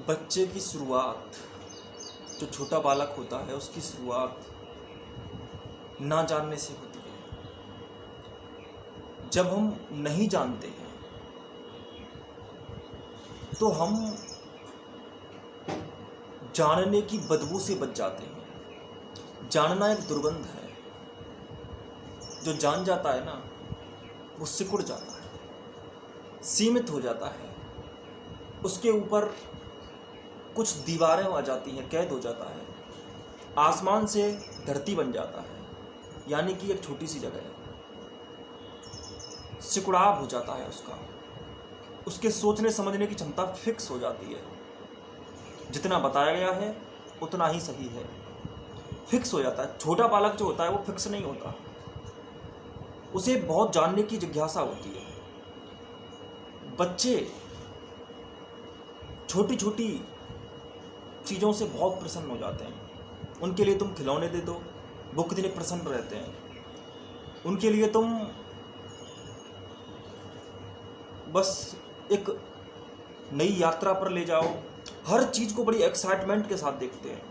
बच्चे की शुरुआत, जो छोटा बालक होता है उसकी शुरुआत ना जानने से होती है। जब हम नहीं जानते हैं तो हम जानने की बदबू से बच जाते हैं। जानना एक दुर्गंध है। जो जान जाता है ना वो सिकुड़ जाता है, सीमित हो जाता है, उसके ऊपर कुछ दीवारें आ जाती हैं, कैद हो जाता है, आसमान से धरती बन जाता है, यानी कि एक छोटी सी जगह है, सिकुड़ाव हो जाता है उसका, उसके सोचने समझने की क्षमता फिक्स हो जाती है। जितना बताया गया है उतना ही सही है, फिक्स हो जाता है। छोटा बालक जो होता है वो फिक्स नहीं होता, उसे बहुत जानने की जिज्ञासा होती है। बच्चे छोटी छोटी चीज़ों से बहुत प्रसन्न हो जाते हैं। उनके लिए तुम खिलौने दे दो, वो कितने प्रसन्न रहते हैं। उनके लिए तुम बस एक नई यात्रा पर ले जाओ, हर चीज़ को बड़ी एक्साइटमेंट के साथ देखते हैं,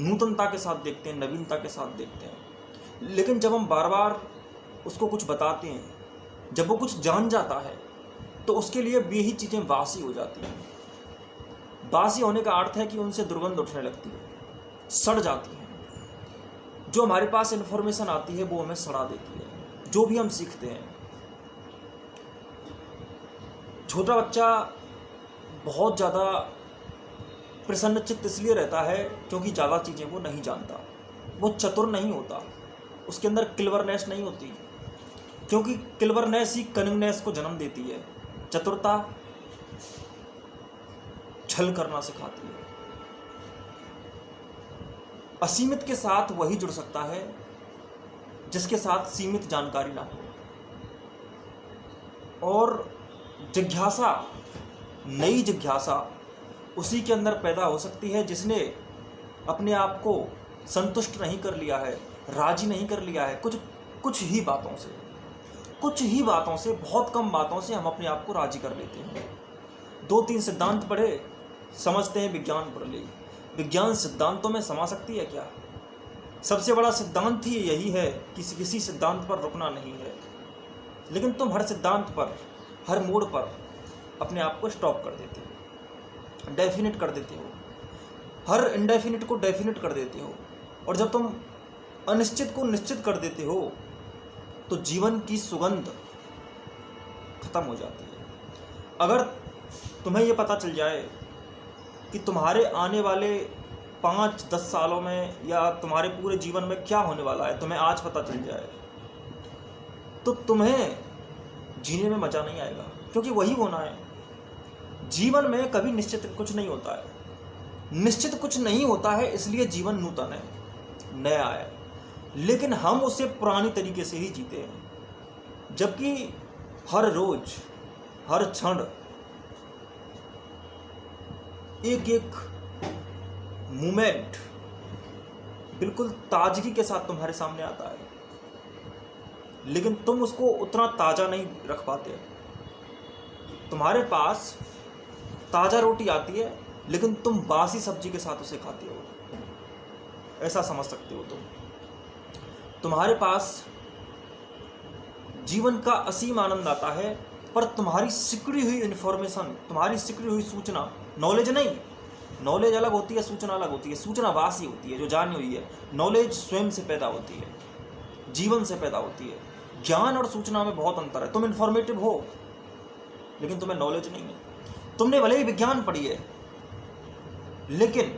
नूतनता के साथ देखते हैं, नवीनता के साथ देखते हैं। लेकिन जब हम बार बार उसको कुछ बताते हैं, जब वो कुछ जान जाता है तो उसके लिए यही चीज़ें बासी हो जाती हैं। बासी होने का अर्थ है कि उनसे दुर्गंध उठने लगती है, सड़ जाती है। जो हमारे पास इन्फॉर्मेशन आती है वो हमें सड़ा देती है, जो भी हम सीखते हैं। छोटा बच्चा बहुत ज़्यादा प्रसन्नचित्त इसलिए रहता है क्योंकि ज़्यादा चीज़ें वो नहीं जानता, वो चतुर नहीं होता, उसके अंदर क्लिवरनेस नहीं होती, क्योंकि क्लिवरनेस ही कनिंगनेस को जन्म देती है। चतुरता छल करना सिखाती है। असीमित के साथ वही जुड़ सकता है जिसके साथ सीमित जानकारी ना हो। और जिज्ञासा, नई जिज्ञासा उसी के अंदर पैदा हो सकती है जिसने अपने आप को संतुष्ट नहीं कर लिया है, राजी नहीं कर लिया है। कुछ ही बातों से, बहुत कम बातों से हम अपने आप को राजी कर लेते हैं। 2-3 सिद्धांत पढ़े, समझते हैं विज्ञान पढ़ ली। विज्ञान सिद्धांतों में समा सकती है क्या? सबसे बड़ा सिद्धांत ही यही है कि किसी सिद्धांत पर रुकना नहीं है। लेकिन तुम हर सिद्धांत पर, हर मोड़ पर अपने आप को स्टॉप कर देते हो, डेफिनेट कर देते हो, हर इनडेफिनिट को डेफिनेट कर देते हो। और जब तुम अनिश्चित को निश्चित कर देते हो तो जीवन की सुगंध खत्म हो जाती है। अगर तुम्हें यह पता चल जाए कि तुम्हारे आने वाले 5-10 सालों में या तुम्हारे पूरे जीवन में क्या होने वाला है, तुम्हें आज पता चल जाए, तो तुम्हें जीने में मज़ा नहीं आएगा, क्योंकि वही होना है। जीवन में कभी निश्चित कुछ नहीं होता है, निश्चित कुछ नहीं होता है, इसलिए जीवन नूतन है, नया है। लेकिन हम उसे पुरानी तरीके से ही जीते हैं, जबकि हर रोज, हर क्षण एक एक मोमेंट बिल्कुल ताजगी के साथ तुम्हारे सामने आता है, लेकिन तुम उसको उतना ताज़ा नहीं रख पाते। तुम्हारे पास ताज़ा रोटी आती है लेकिन तुम बासी सब्जी के साथ उसे खाते हो, ऐसा समझ सकते हो तुम। तुम्हारे पास जीवन का असीम आनंद आता है, पर तुम्हारी सिकुड़ी हुई इन्फॉर्मेशन, तुम्हारी सिकुड़ी हुई सूचना, नॉलेज नहीं, नॉलेज अलग होती है, सूचना अलग होती है। सूचना बासी होती है, जो जानी हुई है। नॉलेज स्वयं से पैदा होती है, जीवन से पैदा होती है। ज्ञान और सूचना में बहुत अंतर है। तुम इन्फॉर्मेटिव हो लेकिन तुम्हें नॉलेज नहीं है। तुमने भले ही विज्ञान पढ़ी है लेकिन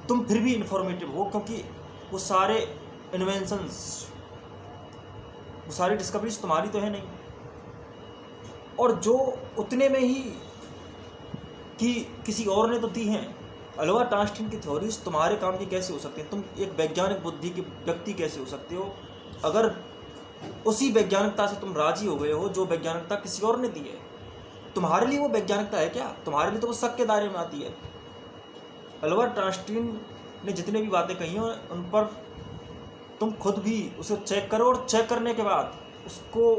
तुम फिर भी इन्फॉर्मेटिव हो, क्योंकि वो सारे इन्वेंशंस, वो सारी डिस्कवरीज तुम्हारी तो है नहीं। और जो उतने में ही कि किसी और ने तो दी हैं। अल्बर्ट आइंस्टीन की थ्योरीज तुम्हारे काम की कैसे हो सकती है? तुम एक वैज्ञानिक बुद्धि के व्यक्ति कैसे हो सकते हो अगर उसी वैज्ञानिकता से तुम राजी हो गए हो जो वैज्ञानिकता किसी और ने दी है? तुम्हारे लिए वो वैज्ञानिकता है क्या? तुम्हारे लिए तो वो शक के दायरे में आती है। अल्बर्ट आइंस्टीन ने जितने भी बातें कही हैं उन पर तुम खुद भी उसे चेक करो, और चेक करने के बाद, उसको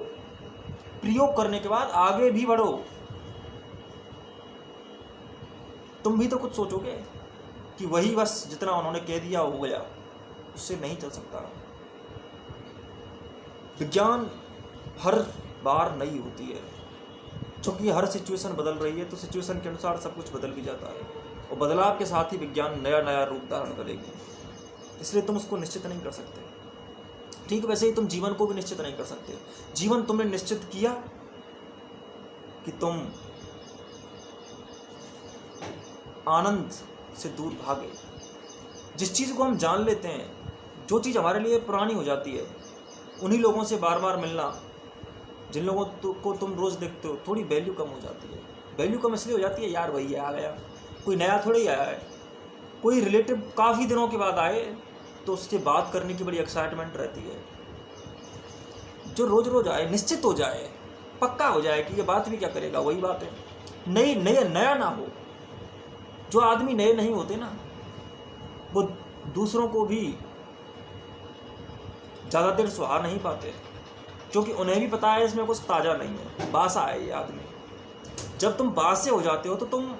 प्रयोग करने के बाद आगे भी बढ़ो। तुम भी तो कुछ सोचोगे कि वही बस जितना उन्होंने कह दिया हो गया, उससे नहीं चल सकता। विज्ञान हर बार नई होती है, क्योंकि हर सिचुएशन बदल रही है, तो सिचुएशन के अनुसार सब कुछ बदल भी जाता है, और बदलाव के साथ ही विज्ञान नया नया रूप धारण करेगी। इसलिए तुम उसको निश्चित नहीं कर सकते। ठीक वैसे ही तुम जीवन को भी निश्चित नहीं कर सकते। जीवन तुमने निश्चित किया कि तुम आनंद से दूर भागे। जिस चीज़ को हम जान लेते हैं, जो चीज़ हमारे लिए पुरानी हो जाती है, उन्हीं लोगों से बार बार मिलना, जिन लोगों को तुम रोज़ देखते हो, थोड़ी वैल्यू कम हो जाती है। वैल्यू कम इसलिए हो जाती है, यार वही आ गया, कोई नया थोड़ी आया है। कोई रिलेटिव काफ़ी दिनों के बाद आए तो उससे बात करने की बड़ी एक्साइटमेंट रहती है। जो रोज़ रोज़ आए, निश्चित हो जाए, पक्का हो जाए कि ये बात भी क्या करेगा, वही बात है। नया ना हो। जो आदमी नए नहीं होते ना, वो दूसरों को भी ज़्यादा देर सुहा नहीं पाते, क्योंकि उन्हें भी पता है इसमें कुछ ताज़ा नहीं है, बासा है ये आदमी। जब तुम बासे हो जाते हो तो तुम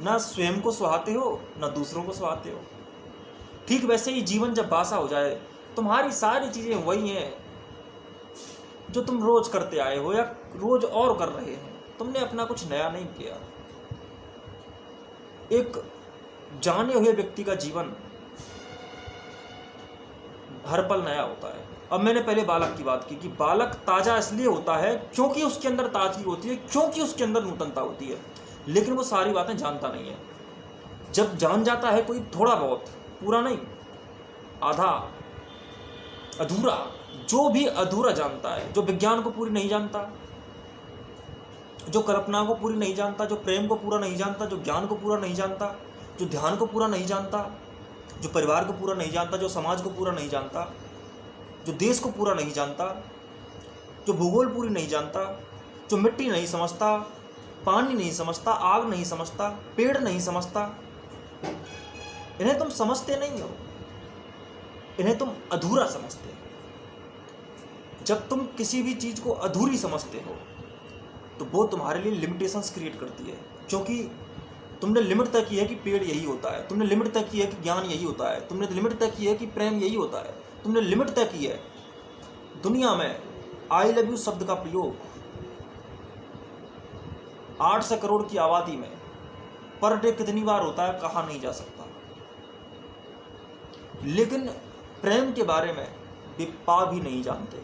ना स्वयं को सुहाते हो, ना दूसरों को सुहाते हो। ठीक वैसे ही जीवन जब बासा हो जाए, तुम्हारी सारी चीज़ें वही हैं जो तुम रोज़ करते आए हो या रोज़ और कर रहे हैं। तुमने अपना कुछ नया नहीं किया। एक जाने हुए व्यक्ति का जीवन हर पल नया होता है। अब मैंने पहले बालक की बात की कि बालक ताज़ा इसलिए होता है क्योंकि उसके अंदर ताजगी होती है, क्योंकि उसके अंदर नूतनता होती है, लेकिन वो सारी बातें जानता नहीं है। जब जान जाता है कोई थोड़ा बहुत, पूरा नहीं, आधा, अधूरा, जो भी अधूरा जानता है, जो विज्ञान को पूरी नहीं जानता, जो कल्पना को पूरी नहीं जानता, जो प्रेम को पूरा नहीं जानता, जो ज्ञान को पूरा नहीं जानता, जो ध्यान को पूरा नहीं जानता, जो परिवार को पूरा नहीं जानता, जो समाज को पूरा नहीं जानता, जो देश को पूरा नहीं जानता, जो भूगोल पूरी नहीं जानता, जो मिट्टी नहीं समझता, पानी नहीं समझता, आग नहीं समझता, पेड़ नहीं समझता, इन्हें तुम समझते नहीं हो, इन्हें तुम अधूरा समझते हो। जब तुम किसी भी चीज़ को अधूरी समझते हो तो वो तुम्हारे लिए लिमिटेशंस क्रिएट करती है, क्योंकि तुमने लिमिट तय की है कि पेड़ यही होता है, तुमने लिमिट तय की है कि ज्ञान यही होता है, तुमने लिमिट तय की है कि प्रेम यही होता है, तुमने लिमिट तय की है। दुनिया में आई लव यू शब्द का प्रयोग 800 करोड़ की आबादी में पर डे कितनी बार होता है कहा नहीं जा सकता, लेकिन प्रेम के बारे में वे पा भी नहीं जानते।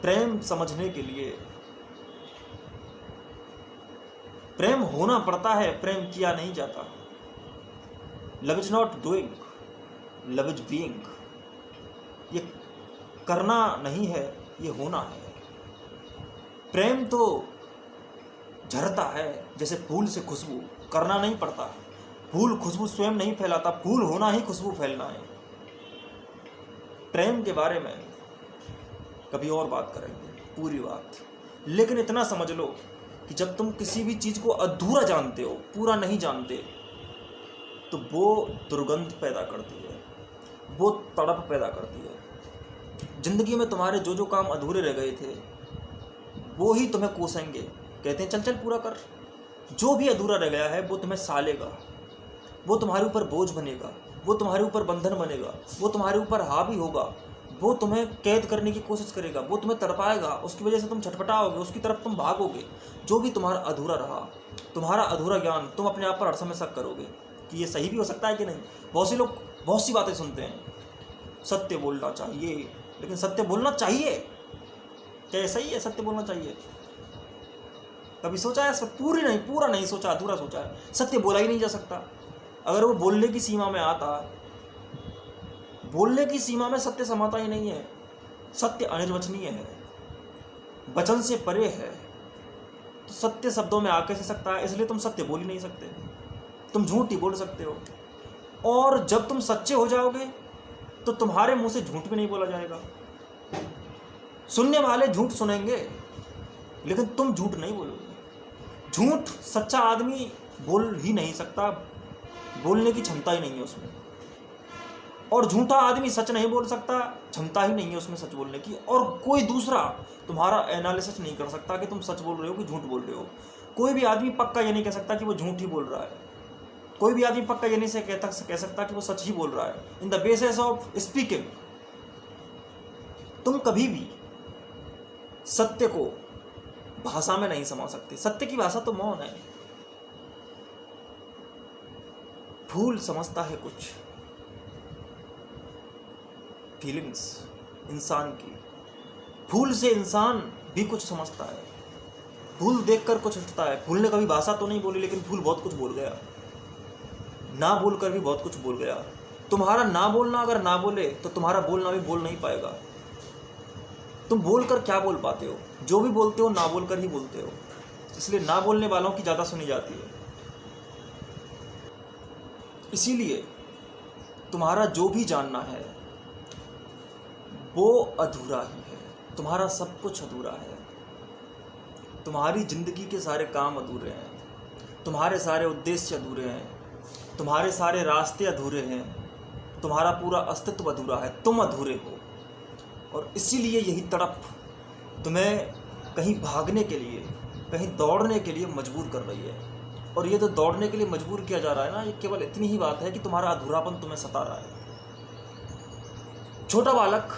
प्रेम समझने के लिए प्रेम होना पड़ता है, प्रेम किया नहीं जाता। Love is not doing, love is being. ये करना नहीं है, ये होना है। प्रेम तो झरता है जैसे फूल से खुशबू, करना नहीं पड़ता। फूल खुशबू स्वयं नहीं फैलाता, फूल होना ही खुशबू फैलना है। प्रेम के बारे में कभी और बात करेंगे, पूरी बात। लेकिन इतना समझ लो कि जब तुम किसी भी चीज़ को अधूरा जानते हो, पूरा नहीं जानते, तो वो दुर्गंध पैदा करती है, वो तड़प पैदा करती है। जिंदगी में तुम्हारे जो जो काम अधूरे रह गए थे वो ही तुम्हें कोसेंगे, कहते हैं चल चल पूरा कर। जो भी अधूरा रह गया है वो तुम्हें सालेगा, वो तुम्हारे ऊपर बोझ बनेगा, वो तुम्हारे ऊपर बंधन बनेगा, वो तुम्हारे ऊपर हावी होगा, वो तुम्हें कैद करने की कोशिश करेगा, वो तुम्हें तड़पाएगा, उसकी वजह से तुम छटपटाओगे, उसकी तरफ तुम भागोगे। जो भी तुम्हारा अधूरा रहा, तुम्हारा अधूरा ज्ञान, तुम अपने आप पर हर समय शक करोगे कि ये सही भी हो सकता है कि नहीं। बहुत से लोग बहुत सी बातें सुनते हैं, सत्य बोलना चाहिए, लेकिन सत्य बोलना चाहिए क्या ये सही है? सत्य बोलना चाहिए? कभी सोचा है इस पर? पूरा नहीं सोचा, अधूरा सोचा है। सत्य बोला ही नहीं जा सकता। अगर वो बोलने की सीमा में आता, बोलने की सीमा में सत्य समाता ही नहीं है। सत्य अनिर्वचनीय है, वचन से परे है, तो सत्य शब्दों में आ कैसे सकता है? इसलिए तुम सत्य बोल ही नहीं सकते, तुम झूठ ही बोल सकते हो। और जब तुम सच्चे हो जाओगे तो तुम्हारे मुंह से झूठ भी नहीं बोला जाएगा। सुनने वाले झूठ सुनेंगे, लेकिन तुम झूठ नहीं बोलोगे। झूठ सच्चा आदमी बोल ही नहीं सकता, बोलने की क्षमता ही नहीं है उसमें। और झूठा आदमी सच नहीं बोल सकता, क्षमता ही नहीं है उसमें सच बोलने की, और कोई दूसरा तुम्हारा एनालिसिस नहीं कर सकता कि तुम सच बोल रहे हो कि झूठ बोल रहे हो। कोई भी आदमी पक्का ये नहीं कह सकता कि वो झूठ ही बोल रहा है, कोई भी आदमी पक्का ये नहीं से कह सकता कि वो सच ही बोल रहा है। In the basis of speaking तुम कभी भी सत्य को भाषा में नहीं समा सकते। सत्य की भाषा तो मौन है। फूल समझता है कुछ फीलिंग्स इंसान की, फूल से इंसान भी कुछ समझता है, फूल देखकर कुछ उठता है। फूल ने कभी भाषा तो नहीं बोली, लेकिन फूल बहुत कुछ बोल गया, ना बोलकर भी बहुत कुछ बोल गया। तुम्हारा ना बोलना अगर ना बोले तो तुम्हारा बोलना भी बोल नहीं पाएगा। तुम बोलकर क्या बोल पाते हो? जो भी बोलते हो ना बोलकर ही बोलते हो, इसलिए ना बोलने वालों की ज़्यादा सुनी जाती है। इसीलिए तुम्हारा जो भी जानना है वो अधूरा ही है, तुम्हारा सब कुछ अधूरा है। तुम्हारी जिंदगी के सारे काम अधूरे हैं, तुम्हारे सारे उद्देश्य अधूरे हैं, तुम्हारे सारे रास्ते अधूरे हैं, तुम्हारा पूरा अस्तित्व अधूरा है, तुम अधूरे हो। और इसीलिए यही तड़प तुम्हें कहीं भागने के लिए, कहीं दौड़ने के लिए मजबूर कर रही है। और ये तो दौड़ने के लिए मजबूर किया जा रहा है ना, ये केवल इतनी ही बात है कि तुम्हारा अधूरापन तुम्हें सता रहा है। छोटा बालक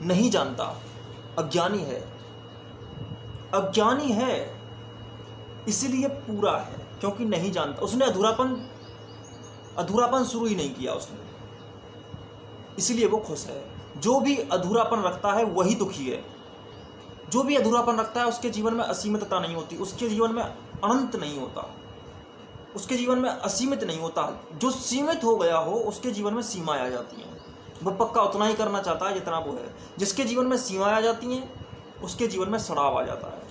नहीं जानता, अज्ञानी है, अज्ञानी है इसीलिए पूरा है, क्योंकि नहीं जानता। उसने अधूरापन शुरू ही नहीं किया उसने, इसीलिए वो खुश है। जो भी अधूरापन रखता है वही दुखी है। जो भी अधूरापन रखता है उसके जीवन में असीमितता नहीं होती, उसके जीवन में अनंत नहीं होता, उसके जीवन में असीमित नहीं होता। जो सीमित हो गया हो उसके जीवन में सीमाएं आ जाती हैं। वो पक्का उतना ही करना चाहता है जितना वो है। जिसके जीवन में सीमाएं आ जाती हैं उसके जीवन में सड़ाव आ जाता है।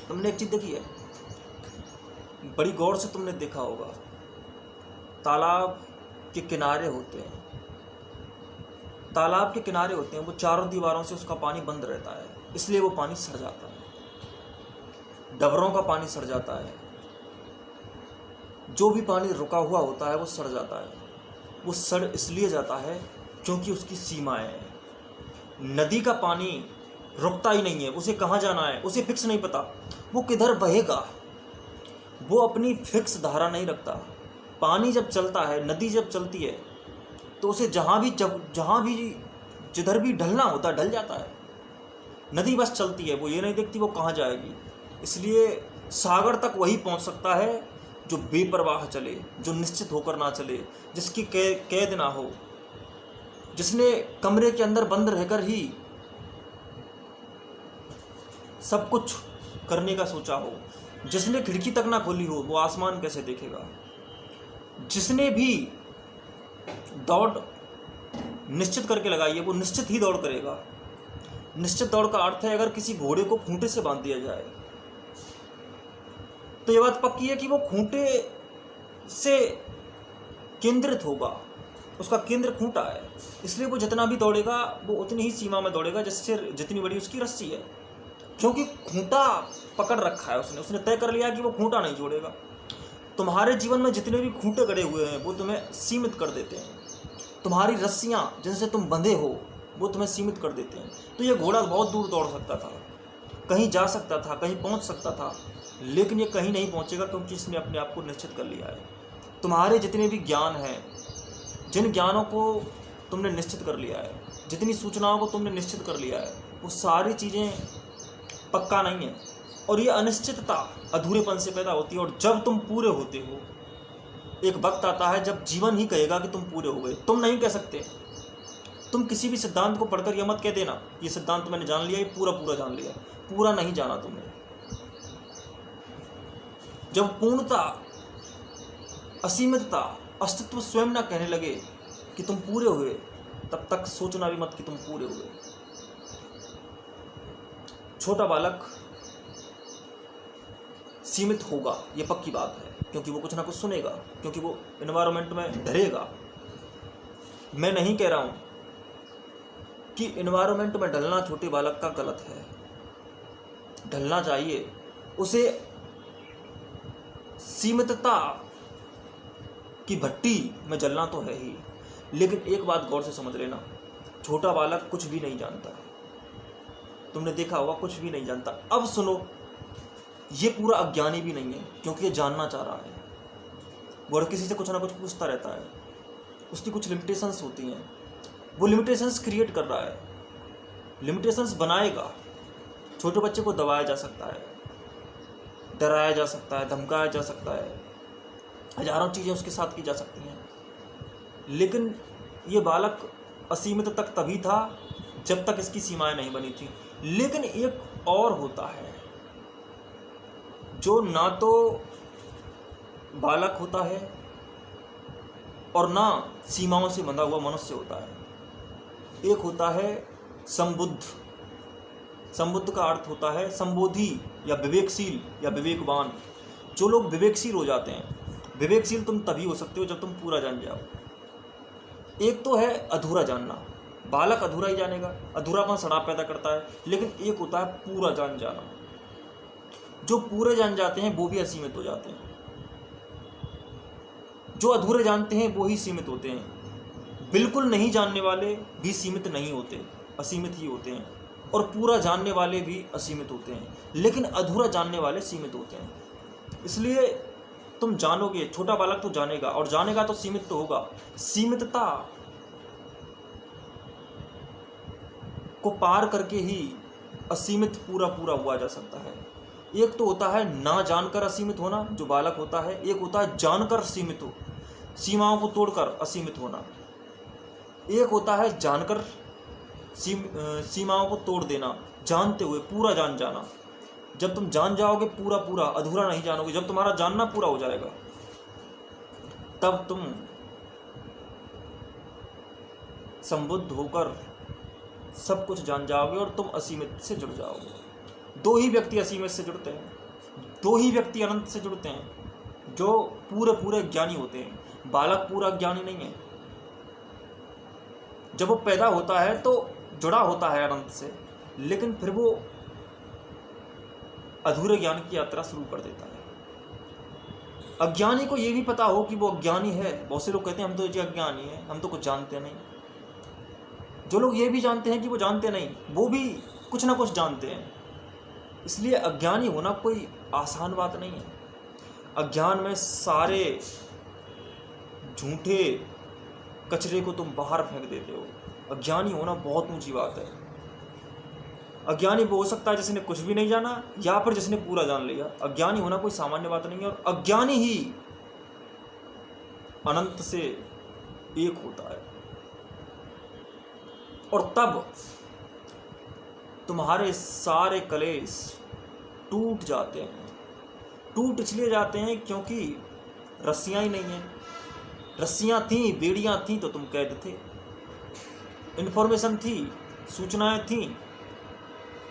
तुमने एक चीज देखी है, बड़ी गौर से तुमने देखा होगा, तालाब के किनारे होते हैं, तालाब के किनारे होते हैं, वो चारों दीवारों से उसका पानी बंद रहता है, इसलिए वो पानी सड़ जाता है। डबरों का पानी सड़ जाता है, जो भी पानी रुका हुआ होता है वो सड़ जाता है। वो सड़ इसलिए जाता है क्योंकि उसकी सीमाएं हैं। नदी का पानी रुकता ही नहीं है, उसे कहाँ जाना है उसे फिक्स नहीं पता, वो किधर बहेगा, वो अपनी फिक्स धारा नहीं रखता। पानी जब चलता है, नदी जब चलती है तो उसे जहाँ भी जिधर भी ढलना होता है ढल जाता है। नदी बस चलती है, वो ये नहीं देखती वो कहाँ जाएगी। इसलिए सागर तक वही पहुँच सकता है जो बेपरवाह चले, जो निश्चित होकर ना चले, जिसकी कैद ना हो, जिसने कमरे के अंदर बंद रहकर ही सब कुछ करने का सोचा हो, जिसने खिड़की तक ना खोली हो, वो आसमान कैसे देखेगा। जिसने भी दौड़ निश्चित करके लगाई है वो निश्चित ही दौड़ करेगा। निश्चित दौड़ का अर्थ है अगर किसी घोड़े को खूंटे से बांध दिया जाए तो ये बात पक्की है कि वो खूंटे से केंद्रित होगा, उसका केंद्र खूंटा है, इसलिए वो जितना भी दौड़ेगा वो उतनी ही सीमा में दौड़ेगा जिससे जितनी बड़ी उसकी रस्सी है, क्योंकि खूंटा पकड़ रखा है उसने तय कर लिया कि वो खूंटा नहीं जोड़ेगा। तुम्हारे जीवन में जितने भी खूंटे गड़े हुए हैं वो तुम्हें सीमित कर देते हैं। तुम्हारी रस्सियाँ जिनसे तुम बंधे हो वो तुम्हें सीमित कर देते हैं। तो ये घोड़ा बहुत दूर दौड़ सकता था, कहीं जा सकता था, कहीं पहुंच सकता था, लेकिन ये कहीं नहीं पहुंचेगा क्योंकि इसने अपने आप को निश्चित कर लिया है। तुम्हारे जितने भी ज्ञान हैं, जिन ज्ञानों को तुमने निश्चित कर लिया है, जितनी सूचनाओं को तुमने निश्चित कर लिया है, वो सारी चीज़ें पक्का नहीं है। और ये अनिश्चितता अधूरेपन से पैदा होती है। और जब तुम पूरे होते हो, एक वक्त आता है जब जीवन ही कहेगा कि तुम पूरे हो गए। तुम नहीं कह सकते। तुम किसी भी सिद्धांत को पढ़कर यह मत कह देना ये सिद्धांत मैंने जान लिया, ये पूरा जान लिया। पूरा नहीं जाना तुमने। जब पूर्णता, असीमितता, अस्तित्व स्वयं ना कहने लगे कि तुम पूरे हुए, तब तक सोचना भी मत कि तुम पूरे हुए। छोटा बालक सीमित होगा, ये पक्की बात है, क्योंकि वो कुछ ना कुछ सुनेगा, क्योंकि वो एनवायरनमेंट में ढलेगा। मैं नहीं कह रहा हूं कि एनवायरनमेंट में ढलना छोटे बालक का गलत है, ढलना चाहिए। उसे सीमितता की भट्टी में जलना तो है ही, लेकिन एक बात गौर से समझ लेना, छोटा बालक कुछ भी नहीं जानता। तुमने देखा होगा कुछ भी नहीं जानता। अब सुनो, ये पूरा अज्ञानी भी नहीं है, क्योंकि ये जानना चाह रहा है। वो हर किसी से कुछ ना कुछ पूछता रहता है। उसकी कुछ लिमिटेशंस होती हैं, वो लिमिटेशंस क्रिएट कर रहा है, लिमिटेशंस बनाएगा। छोटे बच्चे को दबाया जा सकता है, डराया जा सकता है, धमकाया जा सकता है, हजारों चीज़ें उसके साथ की जा सकती हैं। लेकिन ये बालक असीमित तक तभी था जब तक इसकी सीमाएं नहीं बनी थी। लेकिन एक और होता है जो ना तो बालक होता है और ना सीमाओं से बंधा हुआ मनुष्य होता है। एक होता है संबुद्ध। संबुद्ध का अर्थ होता है संबोधि या विवेकशील या विवेकवान। जो लोग विवेकशील हो जाते हैं, विवेकशील तुम तभी हो सकते हो जब तुम पूरा जान जाओ। एक तो है अधूरा जानना, बालक अधूरा ही जानेगा, अधूरापन सड़ाप पैदा करता है। लेकिन एक होता है पूरा जान जाना। जो पूरे जान जाते हैं वो भी असीमित हो जाते हैं, जो अधूरे जानते हैं वो ही सीमित होते हैं। बिल्कुल नहीं जानने वाले भी सीमित नहीं होते, असीमित ही होते हैं। और पूरा जानने वाले भी असीमित होते हैं, लेकिन अधूरा जानने वाले सीमित होते हैं। इसलिए तुम जानोगे, छोटा बालक तो जानेगा, और जानेगा तो सीमित तो होगा। सीमितता को पार करके ही असीमित पूरा पूरा हुआ जा सकता है। एक तो होता है ना जानकर असीमित होना, जो बालक होता है। एक होता है जानकर सीमित हो, सीमाओं को तोड़कर असीमित होना। एक होता है जानकर सीमाओं को तोड़ देना, जानते हुए पूरा जान जाना। जब तुम जान जाओगे पूरा पूरा, अधूरा नहीं जानोगे। जब तुम्हारा जानना पूरा हो जाएगा तब तुम संबुद्ध होकर सब कुछ जान जाओगे और तुम असीमित से जुड़ जाओगे। दो ही व्यक्ति असीमित से जुड़ते हैं, दो ही व्यक्ति अनंत से जुड़ते हैं, जो पूरे पूरे ज्ञानी होते हैं। बालक पूरा ज्ञानी नहीं है। जब वो पैदा होता है तो जुड़ा होता है अनंत से, लेकिन फिर वो अधूरे ज्ञान की यात्रा शुरू कर देता है। अज्ञानी को ये भी पता हो कि वो अज्ञानी है। बहुत से लोग कहते हैं हम तो जी अज्ञानी हैं, हम तो कुछ जानते नहीं। जो लोग ये भी जानते हैं कि वो जानते नहीं, वो भी कुछ ना कुछ जानते हैं। इसलिए अज्ञानी होना कोई आसान बात नहीं है। अज्ञान में सारे झूठे कचरे को तुम बाहर फेंक देते हो। अज्ञानी होना बहुत ऊंची बात है। अज्ञानी वो हो सकता है जिसने कुछ भी नहीं जाना, या फिर जिसने पूरा जान लिया। अज्ञानी होना कोई सामान्य बात नहीं है। और अज्ञानी ही अनंत से एक होता है। और तब तुम्हारे सारे कलेश टूट जाते हैं। टूट इसलिए जाते हैं क्योंकि रस्सियां ही नहीं हैं। रस्सियां थी, बेड़ियां थी तो तुम कैद थे। इन्फॉर्मेशन थी, सूचनाएं थी,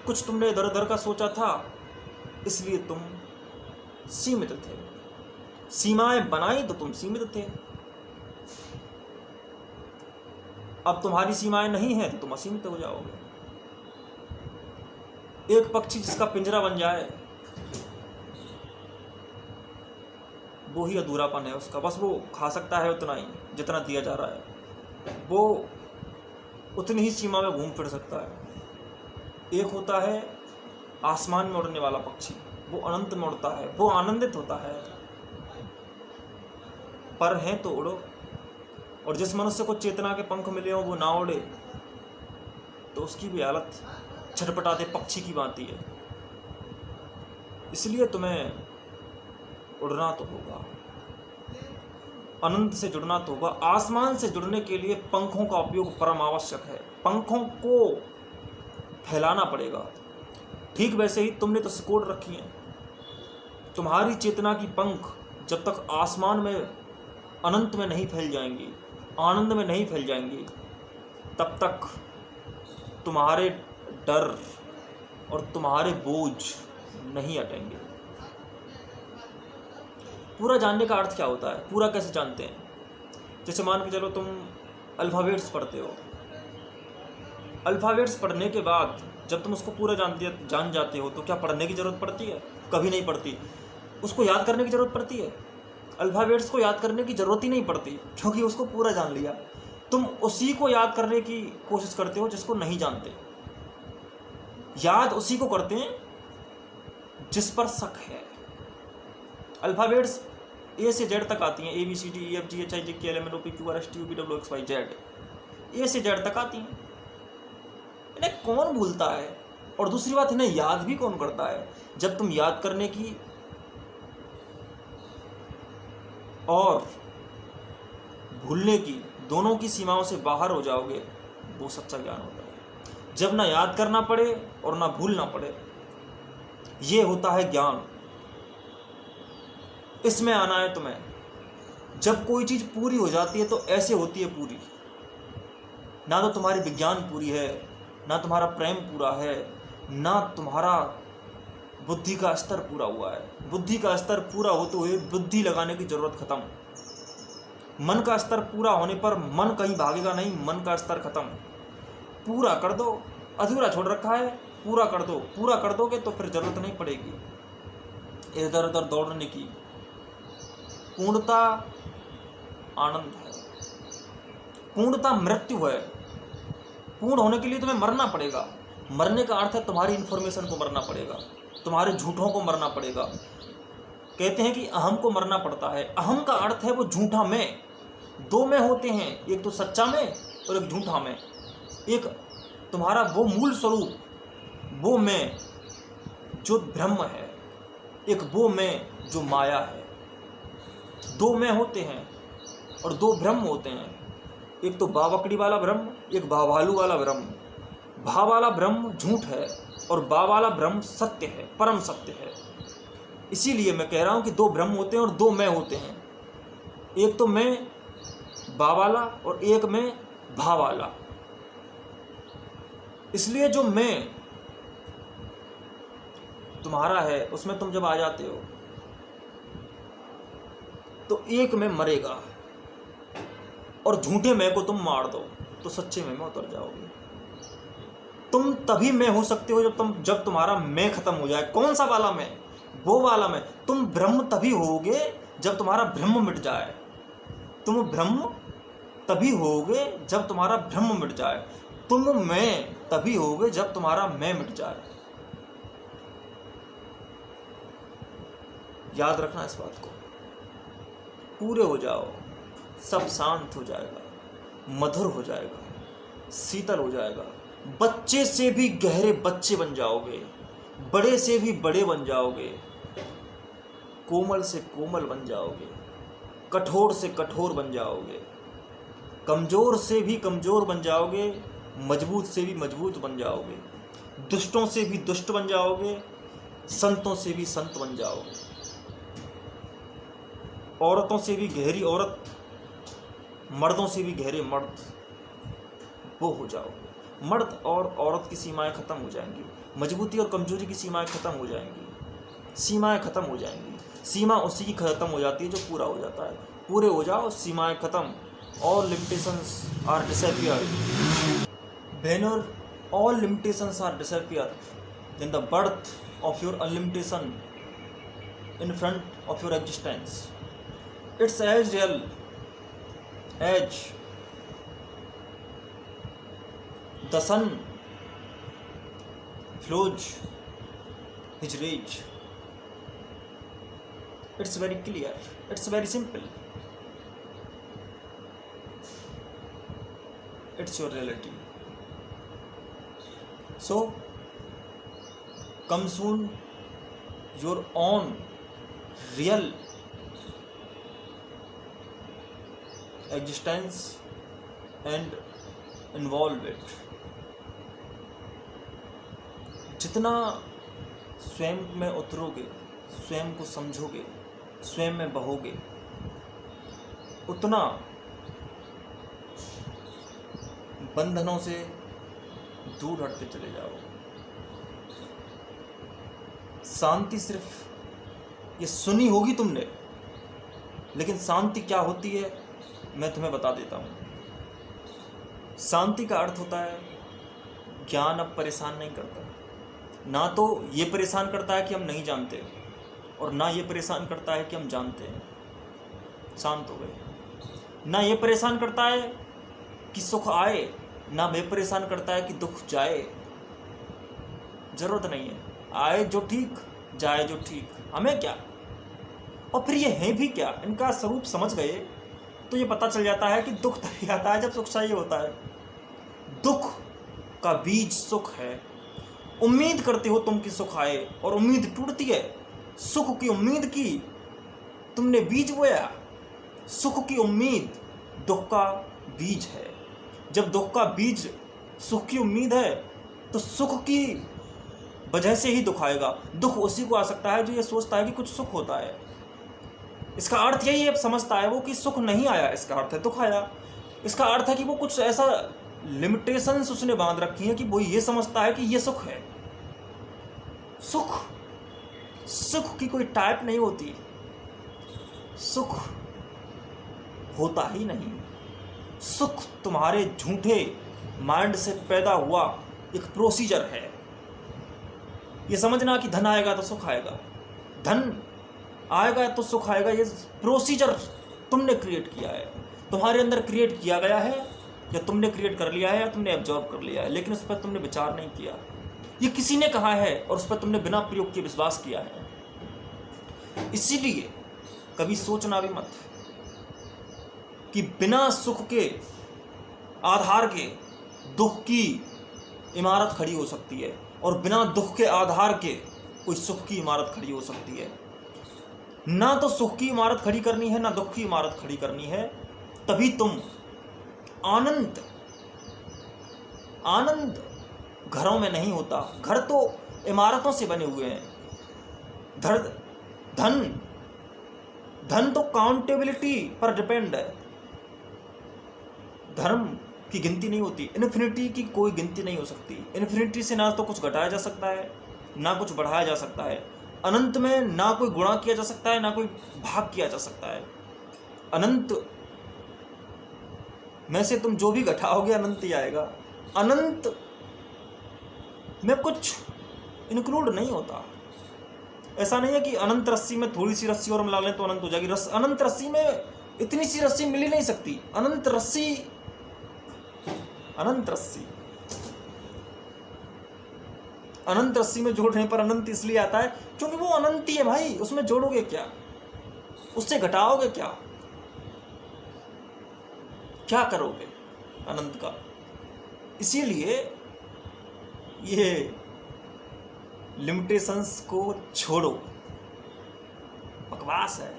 कुछ तुमने इधर उधर का सोचा था, इसलिए तुम सीमित थे। सीमाएं बनाई तो तुम सीमित थे। अब तुम्हारी सीमाएं नहीं हैं तो तुम असीमित हो जाओगे। एक पक्षी जिसका पिंजरा बन जाए वो ही अधूरापन है उसका। बस वो खा सकता है उतना ही जितना दिया जा रहा है, वो उतनी ही सीमा में घूम फिर सकता है। एक होता है आसमान में उड़ने वाला पक्षी, वो अनंत में उड़ता है, वो आनंदित होता है। पर है तो उड़ो। और जिस मनुष्य को चेतना के पंख मिले हो वो ना उड़े तो उसकी भी हालत छटपटाते पक्षी की भांति है। इसलिए तुम्हें उड़ना तो होगा, अनंत से जुड़ना तो होगा। आसमान से जुड़ने के लिए पंखों का उपयोग परम आवश्यक है। पंखों को फैलाना पड़ेगा। ठीक वैसे ही तुमने तो सिकोड़ रखी है। तुम्हारी चेतना की पंख जब तक आसमान में अनंत में नहीं फैल जाएंगी, आनंद में नहीं फैल जाएंगी, तब तक तुम्हारे डर और तुम्हारे बोझ नहीं हटेंगे। पूरा जानने का अर्थ क्या होता है? पूरा कैसे जानते हैं? जैसे मान के चलो तुम अल्फ़ाबेट्स पढ़ते हो। अल्फ़ाबेट्स पढ़ने के बाद जब तुम उसको पूरा जान जाते हो तो क्या पढ़ने की ज़रूरत पड़ती है? कभी नहीं पड़ती। उसको याद करने की ज़रूरत पड़ती है? अल्फ़ाबेट्स को याद करने की ज़रूरत ही नहीं पड़ती, क्योंकि उसको पूरा जान लिया। तुम उसी को याद करने की कोशिश करते हो जिसको नहीं जानते। याद उसी को करते हैं जिस पर शक है। अल्फ़ाबेट्स ए से जेड तक आती हैं, ABCDEFGHIJKLMNOPQRSTUVWXYZ, ए से जेड तक आती हैं। इन्हें कौन भूलता है? और दूसरी बात, इन्हें याद भी कौन करता है? जब तुम याद करने की और भूलने की दोनों की सीमाओं से बाहर हो जाओगे, वो सच्चा ज्ञान होता है। जब ना याद करना पड़े और ना भूलना पड़े, ये होता है ज्ञान। इसमें आना है तुम्हें। जब कोई चीज़ पूरी हो जाती है तो ऐसे होती है पूरी। ना तो तुम्हारी विज्ञान पूरी है, ना तुम्हारा प्रेम पूरा है, ना तुम्हारा बुद्धि का स्तर पूरा हुआ है। बुद्धि का स्तर पूरा होते हुए बुद्धि लगाने की जरूरत खत्म। मन का स्तर पूरा होने पर मन कहीं भागेगा नहीं, मन का स्तर खत्म। पूरा कर दो, अधूरा छोड़ रखा है, पूरा कर दो। पूरा कर दोगे तो फिर जरूरत नहीं पड़ेगी इधर उधर दौड़ने की। पूर्णता आनंद है, पूर्णता मृत्यु है। पूर्ण होने के लिए तुम्हें मरना पड़ेगा। मरने का अर्थ है तुम्हारी इन्फॉर्मेशन को मरना पड़ेगा, तुम्हारे झूठों को मरना पड़ेगा। कहते हैं कि अहम को मरना पड़ता है। अहम का अर्थ है वो झूठा मैं। दो मैं होते हैं, एक तो सच्चा मैं और एक झूठा मैं। एक तुम्हारा वो मूल स्वरूप, वो मैं जो ब्रह्म है, एक वो मैं जो माया है। दो मैं होते हैं और दो ब्रह्म होते हैं। एक तो बावकड़ी वाला ब्रह्म, एक भावालू वाला ब्रह्म। भा वाला ब्रह्म झूठ है और बा वाला ब्रह्म सत्य है, परम सत्य है। इसीलिए मैं कह रहा हूं कि दो ब्रह्म होते हैं और दो मैं होते हैं। एक तो मैं बा वाला और एक मैं भा वाला। इसलिए जो मैं तुम्हारा है उसमें तुम जब आ जाते हो तो एक में मरेगा, और झूठे मैं को तुम मार दो तो सच्चे मैं में उतर जाओगे। तुम तभी मैं हो सकते हो जब तुम्हारा मैं खत्म हो जाए। कौन सा वाला मैं? वो वाला मैं। तुम ब्रह्म तभी होगे जब तुम्हारा ब्रह्म मिट जाए। तुम ब्रह्म तभी होगे जब तुम्हारा ब्रह्म मिट जाए। तुम मैं तभी होगे जब तुम्हारा मैं मिट जाए। याद रखना इस बात को। पूरे हो जाओ, सब शांत हो जाएगा, मधुर हो जाएगा, शीतल हो जाएगा। बच्चे से भी गहरे बच्चे बन जाओगे, बड़े से भी बड़े बन जाओगे, कोमल से कोमल बन जाओगे, कठोर से कठोर बन जाओगे, कमजोर से भी कमजोर बन जाओगे, मजबूत से भी मजबूत बन जाओगे, दुष्टों से भी दुष्ट बन जाओगे, संतों से भी संत बन जाओगे, औरतों से भी गहरी औरत, मर्दों से भी गहरे मर्द वो हो जाओगे। मर्द और औरत की सीमाएं खत्म हो जाएंगी, मजबूती और कमजोरी की सीमाएं खत्म हो जाएंगी, सीमाएं खत्म हो जाएंगी। सीमा उसी की खत्म हो जाती है जो पूरा हो जाता है। पूरे हो जाओ, सीमाएं खत्म। All limitations are disappeared. When all limitations are disappeared, then the birth of your unlimitation in front of your existence. It's as real as the sun flows his rays. It's very clear. It's very simple. It's your reality. So come soon your own real existence and involve it. जितना स्वयं में उतरोगे, स्वयं को समझोगे, स्वयं में बहोगे, उतना बंधनों से दूर हटते चले जाओगे। शांति सिर्फ ये सुनी होगी तुमने, लेकिन शांति क्या होती है मैं तुम्हें बता देता हूँ। शांति का अर्थ होता है ज्ञान अब परेशान नहीं करता। ना तो ये परेशान करता है कि हम नहीं जानते, और ना ये परेशान करता है कि हम जानते हैं। शांत हो गए। ना ये परेशान करता है कि सुख आए, ना वे परेशान करता है कि दुख जाए। जरूरत नहीं है, आए जो ठीक, जाए जो ठीक, हमें क्या। और फिर ये है भी क्या, इनका स्वरूप समझ गए तो ये पता चल जाता है कि दुख तभी आता है जब सुख चाहिए होता है। दुख का बीज सुख है। उम्मीद करते हो तुम कि सुख आए और उम्मीद टूटती है। सुख की उम्मीद की, तुमने बीज बोया। सुख की उम्मीद दुख का बीज है। जब दुख का बीज सुख की उम्मीद है तो सुख की वजह से ही दुख आएगा। दुख उसी को आ सकता है जो ये सोचता है कि कुछ सुख होता है। इसका अर्थ यही है, समझता है वो कि सुख नहीं आया, इसका अर्थ है दुख आया। इसका अर्थ है कि वो कुछ ऐसा लिमिटेशंस उसने बांध रखी है कि वो ये समझता है कि ये सुख है। सुख की कोई टाइप नहीं होती, सुख होता ही नहीं। सुख तुम्हारे झूठे माइंड से पैदा हुआ एक प्रोसीजर है। ये समझना कि धन आएगा तो सुख आएगा, धन आएगा तो सुख आएगा, ये प्रोसीजर तुमने क्रिएट किया है, तुम्हारे अंदर क्रिएट किया गया है, या तुमने क्रिएट कर लिया है या तुमने एब्जॉर्ब कर लिया है, लेकिन उस पर तुमने विचार नहीं किया। ये किसी ने कहा है और उस पर तुमने बिना प्रयोग किए विश्वास किया है। इसीलिए कभी सोचना भी मत कि बिना सुख के आधार के दुख की इमारत खड़ी हो सकती है, और बिना दुख के आधार के कोई सुख की इमारत खड़ी हो सकती है। ना तो सुख की इमारत खड़ी करनी है, ना दुख की इमारत खड़ी करनी है। तभी तुम आनंद घरों में नहीं होता। घर तो इमारतों से बने हुए हैं। धन तो काउंटेबिलिटी पर डिपेंड है। धर्म की गिनती नहीं होती, इन्फिनिटी की कोई गिनती नहीं हो सकती। इन्फिनिटी से ना तो कुछ घटाया जा सकता है, ना कुछ बढ़ाया जा सकता है। अनंत में ना कोई गुणा किया जा सकता है, ना कोई भाग किया जा सकता है। अनंत में से तुम जो भी घटाओगे अनंत ही आएगा। अनंत में कुछ इंक्लूड नहीं होता। ऐसा नहीं है कि अनंत रस्सी में थोड़ी सी रस्सी और मिला लें तो अनंत हो जाएगी। अनंत रस्सी में इतनी सी रस्सी मिल ही नहीं सकती। अनंत रस्सी में जोड़ने पर अनंत इसलिए आता है क्योंकि वो अनंत ही है भाई। उसमें जोड़ोगे क्या, उससे घटाओगे क्या करोगे अनंत का। इसीलिए ये लिमिटेशंस को छोड़ो। बकवास है,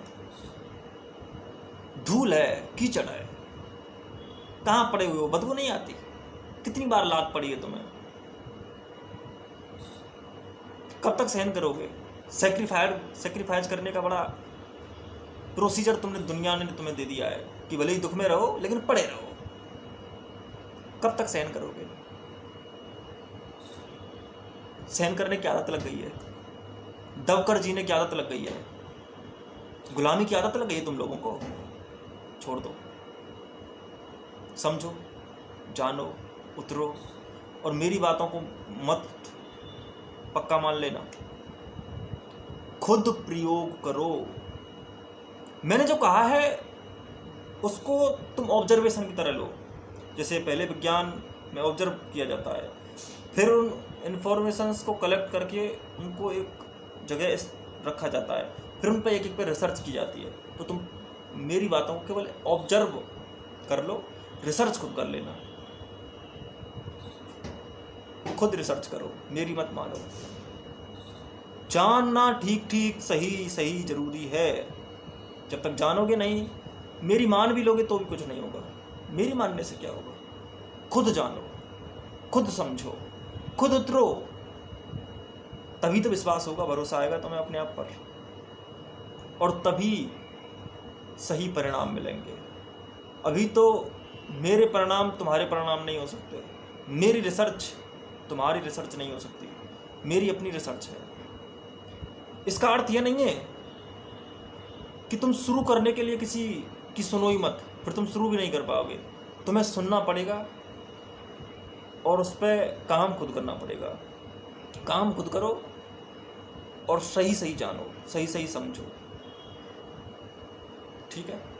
धूल है, कीचड़ है, कहां पड़े हुए हो, बदबू नहीं आती। कितनी बार लात पड़ी है तुम्हें, कब तक सहन करोगे। सेक्रीफाइस करने का बड़ा प्रोसीजर दुनिया ने तुम्हें दे दिया है कि भले ही दुख में रहो लेकिन पड़े रहो। कब तक सहन करोगे। सहन करने की आदत लग गई है, दबकर जीने की आदत लग गई है, गुलामी की आदत लग गई है तुम लोगों को। छोड़ दो, समझो, जानो, उतरो, और मेरी बातों को मत पक्का मान लेना, खुद प्रयोग करो। मैंने जो कहा है उसको तुम ऑब्जर्वेशन की तरह लो। जैसे पहले विज्ञान में ऑब्जर्व किया जाता है, फिर उन इन्फॉर्मेशंस को कलेक्ट करके उनको एक जगह रखा जाता है, फिर उन पर एक पे रिसर्च की जाती है। तो तुम मेरी बातों को केवल ऑब्जर्व कर लो, रिसर्च खुद कर लेना। खुद रिसर्च करो, मेरी मत मानो। जानना ठीक सही जरूरी है। जब तक जानोगे नहीं, मेरी मान भी लोगे तो भी कुछ नहीं होगा। मेरी मानने से क्या होगा। खुद जानो, खुद समझो, खुद उतरो, तभी तो विश्वास होगा, भरोसा आएगा तुम्हें अपने आप पर, और तभी सही परिणाम मिलेंगे। अभी तो मेरे परिणाम तुम्हारे परिणाम नहीं हो सकते, मेरी रिसर्च तुम्हारी रिसर्च नहीं हो सकती, मेरी अपनी रिसर्च है। इसका अर्थ यह नहीं है कि तुम शुरू करने के लिए किसी की सुनो ही मत, फिर तुम शुरू भी नहीं कर पाओगे। तुम्हें सुनना पड़ेगा और उस पर काम खुद करना पड़ेगा। काम खुद करो और सही जानो, सही समझो। ठीक है।